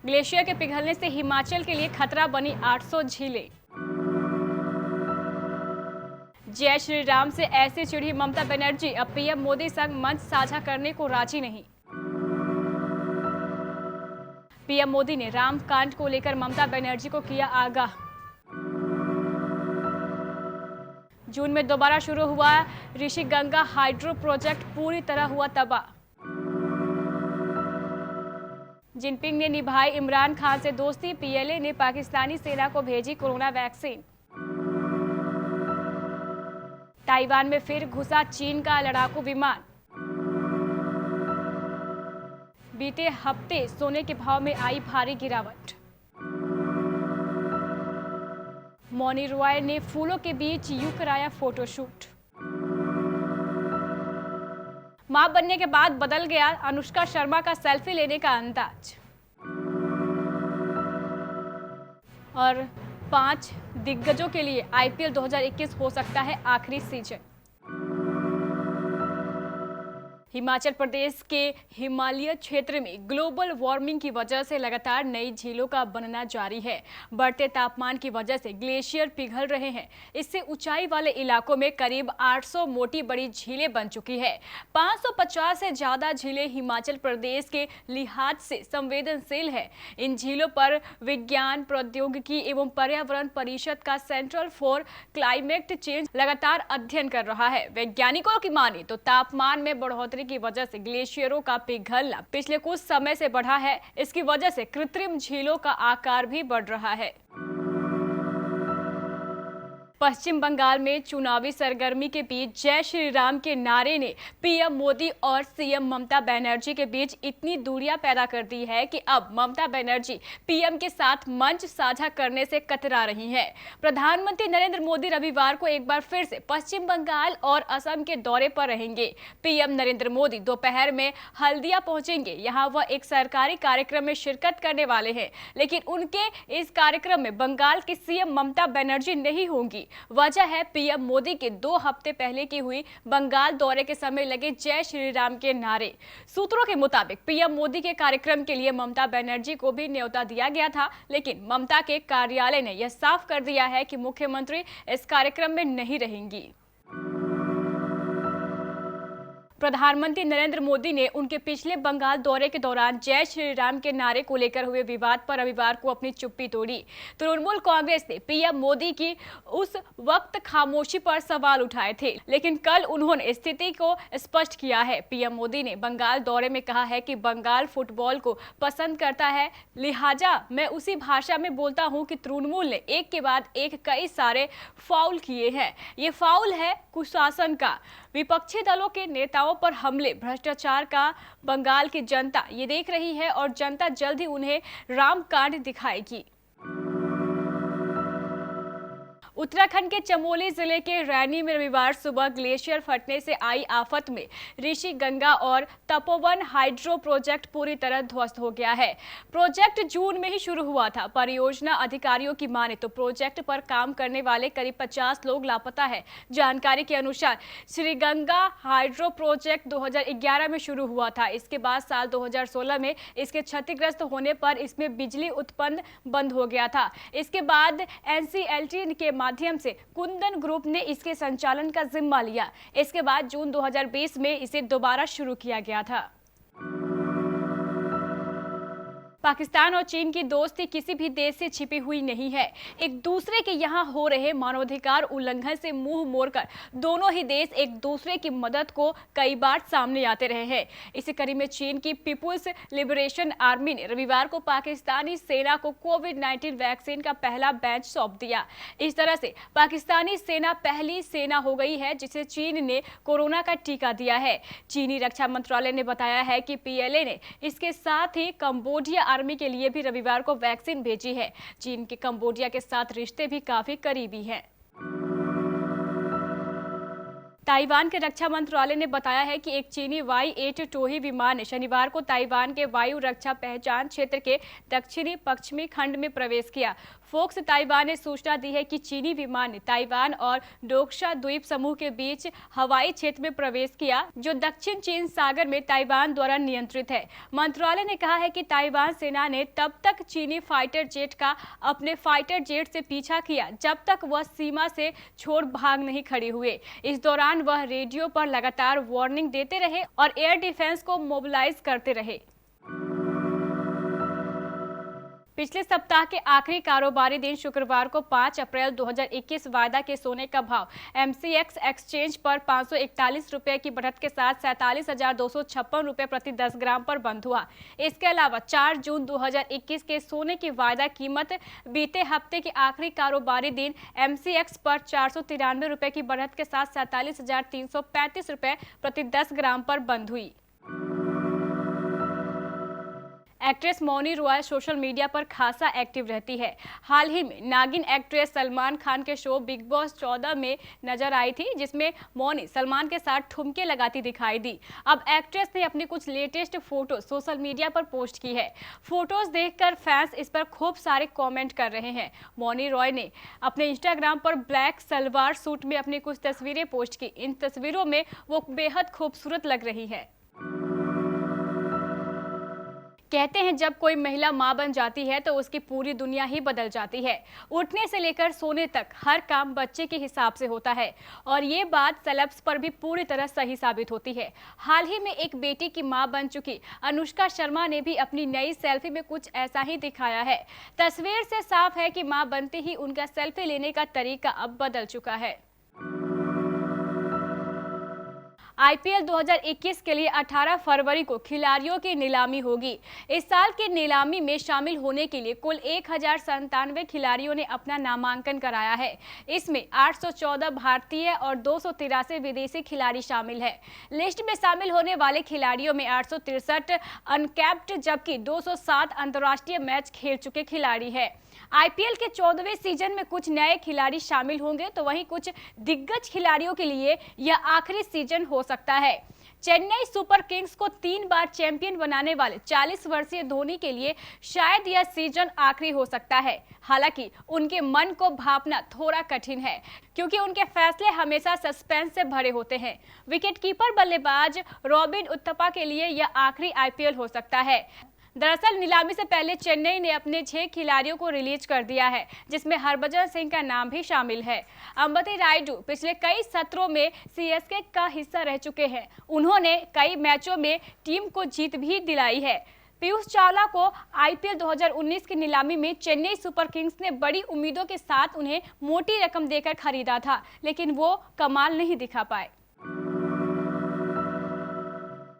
Glacier के पिघलने से हिमाचल के लिए खतरा बनी 800 झीलें। जय श्री राम से ऐसे चिढ़ी ममता बनर्जी, अब पीएम मोदी संग मंच साझा करने को राजी नहीं। पीएम मोदी ने राम कांड को लेकर ममता बनर्जी को किया आगाह। जून में दोबारा शुरू हुआ ऋषिगंगा हाइड्रो प्रोजेक्ट पूरी तरह हुआ तबाह। जिनपिंग ने निभाई इमरान खान से दोस्ती, पीएलए ने पाकिस्तानी सेना को भेजी कोरोना वैक्सीन। ताइवान में फिर घुसा चीन का लड़ाकू विमान। बीते हफ्ते सोने के भाव में आई भारी गिरावट। मौनी रॉय ने फूलों के बीच यूं कराया फोटोशूट। मां बनने के बाद बदल गया अनुष्का शर्मा का सेल्फी लेने का अंदाज। और 5 दिग्गजों के लिए आईपीएल 2021 हो सकता है आखिरी सीजन। हिमाचल प्रदेश के हिमालय क्षेत्र में ग्लोबल वार्मिंग की वजह से लगातार नई झीलों का बनना जारी है। बढ़ते तापमान की वजह से ग्लेशियर पिघल रहे हैं। इससे ऊंचाई वाले इलाकों में करीब 800 मोटी बड़ी झीलें बन चुकी है। 550 से ज्यादा झीलें हिमाचल प्रदेश के लिहाज से संवेदनशील है। इन झीलों पर विज्ञान प्रौद्योगिकी एवं पर्यावरण परिषद का सेंट्रल फॉर क्लाइमेट चेंज लगातार अध्ययन कर रहा है। वैज्ञानिकों की माने तो तापमान में बढ़ोतरी की वजह से ग्लेशियरों का पिघलना पिछले कुछ समय से बढ़ा है। इसकी वजह से कृत्रिम झीलों का आकार भी बढ़ रहा है। पश्चिम बंगाल में चुनावी सरगर्मी के बीच जय श्री राम के नारे ने पीएम मोदी और सीएम ममता बनर्जी के बीच इतनी दूरियां पैदा कर दी है कि अब ममता बनर्जी पीएम के साथ मंच साझा करने से कतरा रही हैं। प्रधानमंत्री नरेंद्र मोदी रविवार को एक बार फिर से पश्चिम बंगाल और असम के दौरे पर रहेंगे। पीएम नरेंद्र मोदी दोपहर में हल्दिया पहुंचेंगे। यहाँ वह एक सरकारी कार्यक्रम में शिरकत करने वाले हैं, लेकिन उनके इस कार्यक्रम में बंगाल की सीएम ममता बनर्जी नहीं होंगी। वजह है पीएम मोदी के 2 हफ्ते पहले की हुई बंगाल दौरे के समय लगे जय श्री राम के नारे। सूत्रों के मुताबिक पीएम मोदी के कार्यक्रम के लिए ममता बनर्जी को भी न्योता दिया गया था, लेकिन ममता के कार्यालय ने यह साफ कर दिया है कि मुख्यमंत्री इस कार्यक्रम में नहीं रहेंगी। प्रधानमंत्री नरेंद्र मोदी ने उनके पिछले बंगाल दौरे के दौरान जय श्री राम के नारे को लेकर हुए विवाद पर रविवार को अपनी चुप्पी तोड़ी। तृणमूल कांग्रेस ने पीएम मोदी की उस वक्त खामोशी पर सवाल उठाए थे, लेकिन कल उन्होंने स्थिति को स्पष्ट किया है। पीएम मोदी ने बंगाल दौरे में कहा है कि बंगाल फुटबॉल को पसंद करता है, लिहाजा मैं उसी भाषा में बोलता हूं कि तृणमूल ने एक के बाद एक कई सारे फाउल किए हैं। ये फाउल है कुशासन का, विपक्षी दलों के नेताओं पर हमले, भ्रष्टाचार का। बंगाल की जनता ये देख रही है और जनता जल्द ही उन्हें रामकांड दिखाएगी। उत्तराखंड के चमोली जिले के रैनी में रविवार सुबह ग्लेशियर फटने से आई आफत में ऋषिगंगा और तपोवन हाइड्रो प्रोजेक्ट पूरी तरह ध्वस्त हो गया है। प्रोजेक्ट जून में ही शुरू हुआ था। परियोजना अधिकारियों की माने तो प्रोजेक्ट पर काम करने वाले करीब 50 लोग लापता है। जानकारी के अनुसार श्रीगंगा हाइड्रो प्रोजेक्ट 2011 में शुरू हुआ था। इसके बाद साल 2016 में इसके क्षतिग्रस्त होने पर इसमें बिजली उत्पन्न बंद हो गया था। इसके बाद एनसीएलटी के माध्यम से कुंदन ग्रुप ने इसके संचालन का जिम्मा लिया। इसके बाद जून 2020 में इसे दोबारा शुरू किया गया था। पाकिस्तान और चीन की दोस्ती किसी भी देश से छिपी हुई नहीं है। एक दूसरे के यहाँ हो रहे मानवाधिकार उल्लंघन से मुंह मोड़कर दोनों ही देश एक दूसरे की मदद को कई बार सामने आते रहे हैं। इसी कड़ी में चीन की पीपुल्स लिबरेशन आर्मी ने रविवार को पाकिस्तानी सेना को कोविड-19 वैक्सीन का पहला बैच सौंप दिया। इस तरह से पाकिस्तानी सेना पहली सेना हो गई है जिसे चीन ने कोरोना का टीका दिया है। चीनी रक्षा मंत्रालय ने बताया है कि पीएलए ने इसके साथ ही कंबोडिया आर्मी के लिए भी रविवार को वैक्सीन भेजी है। चीन के कंबोडिया के साथ रिश्ते भी काफी करीबी हैं। ताइवान के रक्षा मंत्रालय ने बताया है कि एक चीनी Y-8 टोही विमान ने शनिवार को ताइवान के वायु रक्षा पहचान क्षेत्र के दक्षिणी पश्चिमी खंड में प्रवेश किया। फोक्स ताइवान ने सूचना दी है कि चीनी विमान ने ताइवान और डोक्शा द्वीप समूह के बीच हवाई क्षेत्र में प्रवेश किया, जो दक्षिण चीन सागर में ताइवान द्वारा नियंत्रित है। मंत्रालय ने कहा है कि ताइवान सेना ने तब तक चीनी फाइटर जेट का अपने फाइटर जेट से पीछा किया जब तक वह सीमा से छोड़ भाग नहीं खड़े हुए। इस दौरान वह रेडियो पर लगातार वार्निंग देते रहे और एयर डिफेंस को मोबिलाइज करते रहे। पिछले सप्ताह के आखिरी कारोबारी दिन शुक्रवार को 5 अप्रैल 2021 वायदा के सोने का भाव MCX एक्सचेंज पर 541 रुपए की बढ़त के साथ 47,256 रुपए प्रति 10 ग्राम पर बंद हुआ। इसके अलावा 4 जून 2021 के सोने की वायदा कीमत बीते हफ्ते के आखिरी कारोबारी दिन MCX पर 493 रुपए की बढ़त के साथ 47,335 रुपए प्रति 10 ग्राम पर बंद हुई। Actress Mouni Roy social media पर खासा एक्टिव रहती है। हाल ही में नागिन एक्ट्रेस सलमान खान के शो बिग बॉस 14 में नजर आई थी, जिसमें मौनी सलमान के साथ ठुमके लगाती दिखाई दी। अब एक्ट्रेस ने अपनी कुछ लेटेस्ट फोटो सोशल मीडिया पर पोस्ट की है। फोटोज देखकर फैंस इस पर खूब सारे कमेंट कर रहे हैं। मौनी रॉय ने अपने इंस्टाग्राम पर ब्लैक सलवार सूट में अपनी कुछ तस्वीरें पोस्ट की। इन तस्वीरों में वो बेहद खूबसूरत लग रही है। कहते हैं जब कोई महिला मां बन जाती है तो उसकी पूरी दुनिया ही बदल जाती है। उठने से लेकर सोने तक हर काम बच्चे के हिसाब से होता है और ये बात सेलेब्स पर भी पूरी तरह सही साबित होती है। हाल ही में एक बेटी की मां बन चुकी अनुष्का शर्मा ने भी अपनी नई सेल्फी में कुछ ऐसा ही दिखाया है। तस्वीर से साफ है कि मां बनते ही उनका सेल्फी लेने का तरीका अब बदल चुका है। IPL 2021 के लिए 18 फरवरी को खिलाड़ियों की नीलामी होगी। इस साल की नीलामी में शामिल होने के लिए कुल 1097 खिलाड़ियों ने अपना नामांकन कराया है। इसमें 814 भारतीय और 283 विदेशी खिलाड़ी शामिल हैं। लिस्ट में शामिल होने वाले खिलाड़ियों में 863 अनकैप्ड जबकि 207 अंतर्राष्ट्रीय मैच खेल चुके खिलाड़ी हैं। IPL के 14वें सीजन में कुछ नए खिलाड़ी शामिल होंगे तो वहीं कुछ दिग्गज खिलाड़ियों के लिए यह आखिरी सीजन हो सकता है। चेन्नई सुपर किंग्स को 3 बार चैंपियन बनाने वाले 40 वर्षीय धोनी के लिए शायद यह सीजन आखिरी हो सकता है। हालांकि उनके मन को भांपना थोड़ा कठिन है क्योंकि उनके फैसले हमेशा सस्पेंस से भरे होते हैं। विकेटकीपर बल्लेबाज रॉबिन उथप्पा के लिए यह आखिरी IPL हो सकता है। दरअसल नीलामी से पहले चेन्नई ने अपने 6 खिलाड़ियों को रिलीज कर दिया है, जिसमें हरभजन सिंह का नाम भी शामिल है। अंबती रायडू पिछले कई सत्रों में CSK का हिस्सा रह चुके हैं। उन्होंने कई मैचों में टीम को जीत भी दिलाई है। पीयूष चावला को IPL 2019 की नीलामी में चेन्नई सुपर किंग्स ने बड़ी उम्मीदों के साथ उन्हें मोटी रकम देकर खरीदा था, लेकिन वो कमाल नहीं दिखा पाए।